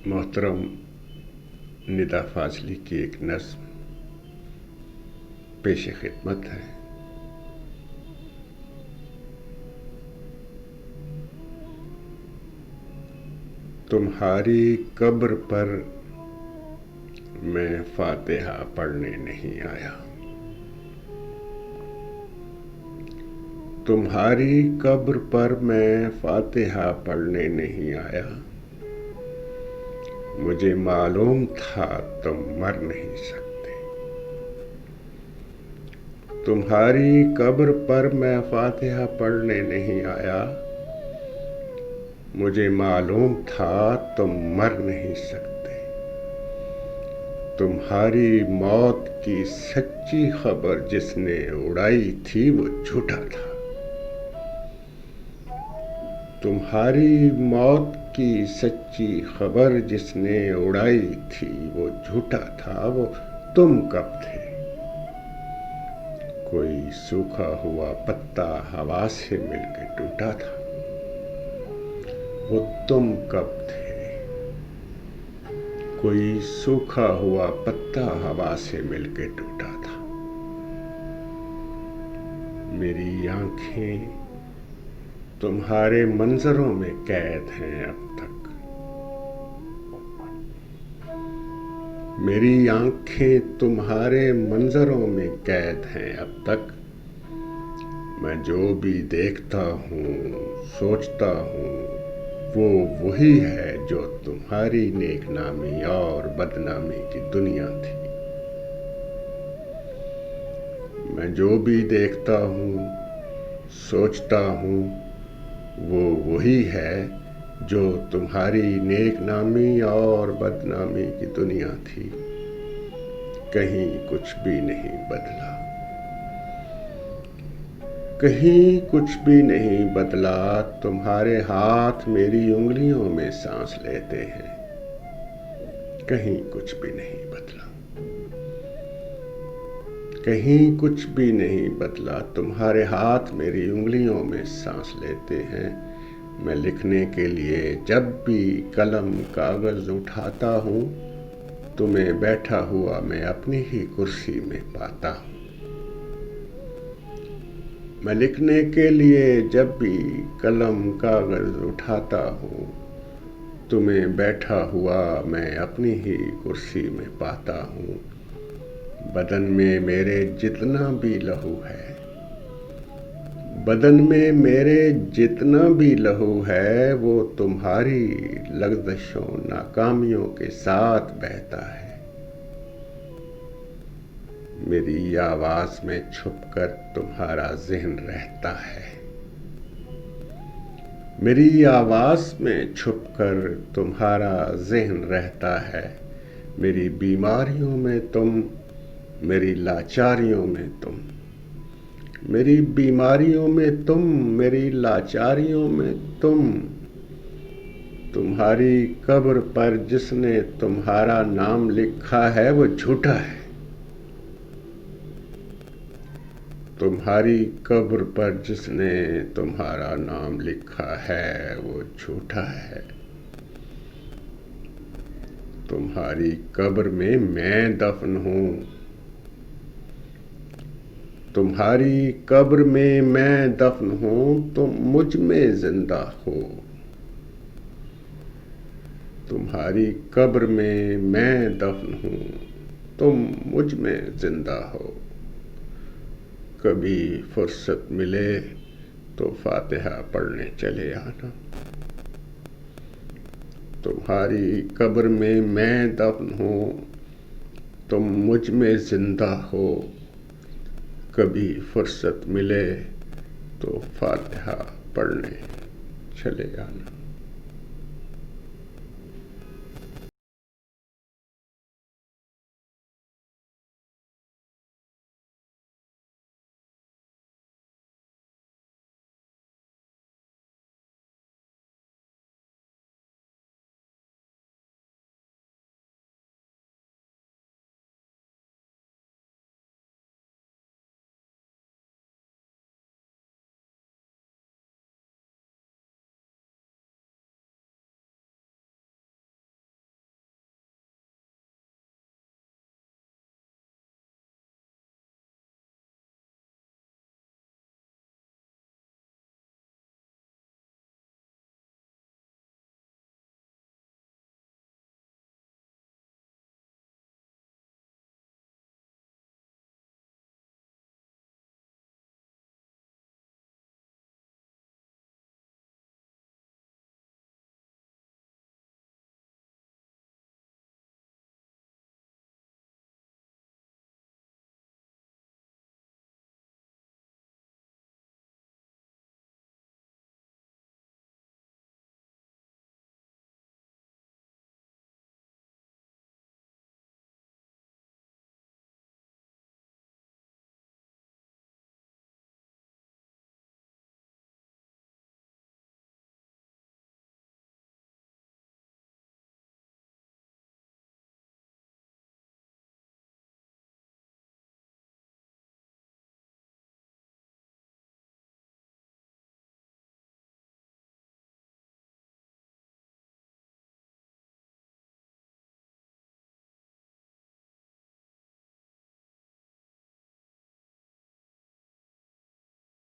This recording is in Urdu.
محترم ندا فاضلی کی ایک نظم پیش خدمت ہے۔ تمہاری قبر پر میں فاتحہ پڑھنے نہیں آیا، تمہاری قبر پر میں فاتحہ پڑھنے نہیں آیا، مجھے معلوم تھا تم مر نہیں سکتے۔ تمہاری قبر پر میں فاتحہ پڑھنے نہیں آیا، مجھے معلوم تھا تم مر نہیں سکتے۔ تمہاری موت کی سچی خبر جس نے اڑائی تھی وہ جھوٹا تھا۔ تمہاری موت کی سچی خبر جس نے اڑائی تھی وہ جھوٹا تھا، وہ تم کب تھے؟ کوئی سوکھا ہوا پتا ہوا سے مل کے ٹوٹا تھا، وہ تم کب تھے؟ کوئی سوکھا ہوا پتا ہوا سے مل کے ٹوٹا تھا۔ میری آنکھیں تمہارے منظروں میں قید ہیں اب تک، میری آنکھیں تمہارے منظروں میں قید ہیں اب تک۔ میں جو بھی دیکھتا ہوں سوچتا ہوں وہ وہی ہے جو تمہاری نیک نامی اور بدنامی کی دنیا تھی۔ میں جو بھی دیکھتا ہوں سوچتا ہوں وہ وہی ہے جو تمہاری نیک نامی اور بدنامی کی دنیا تھی۔ کہیں کچھ بھی نہیں بدلا، کہیں کچھ بھی نہیں بدلا، تمہارے ہاتھ میری انگلیوں میں سانس لیتے ہیں۔ کہیں کچھ بھی نہیں بدلا، کہیں کچھ بھی نہیں بدلا، تمہارے ہاتھ میری انگلیوں میں سانس لیتے ہیں۔ میں لکھنے کے لیے جب بھی قلم کاغذ اٹھاتا ہوں تمہیں بیٹھا ہوا میں اپنی ہی کرسی میں پاتا ہوں۔ میں لکھنے کے لیے جب بھی قلم کاغذ اٹھاتا ہوں تمہیں بیٹھا ہوا میں اپنی ہی کرسی میں پاتا ہوں۔ بدن میں میرے جتنا بھی لہو ہے، بدن میں میرے جتنا بھی لہو ہے وہ تمہاری لغزشوں ناکامیوں کے ساتھ بہتا ہے۔ میری آواز میں چھپ کر تمہارا ذہن رہتا ہے، میری آواز میں چھپ کر تمہارا ذہن رہتا ہے۔ میری بیماریوں میں تم، میری لاچاریوں میں تم، میری بیماریوں میں تم، میری لاچاریوں میں تم۔ تمہاری قبر پر جس نے تمہارا نام لکھا ہے وہ جھوٹا ہے۔ تمہاری قبر پر جس نے تمہارا نام لکھا ہے وہ جھوٹا ہے۔ تمہاری قبر میں میں دفن ہوں، تمہاری قبر میں میں دفن ہوں، تم مجھ میں زندہ ہو۔ تمہاری قبر میں میں دفن ہوں، تم مجھ میں زندہ ہو۔ کبھی فرصت ملے تو فاتحہ پڑھنے چلے آنا۔ تمہاری قبر میں میں دفن ہوں، تم مجھ میں زندہ ہو۔ کبھی فرصت ملے تو فاتحہ پڑھنے چلے آنا۔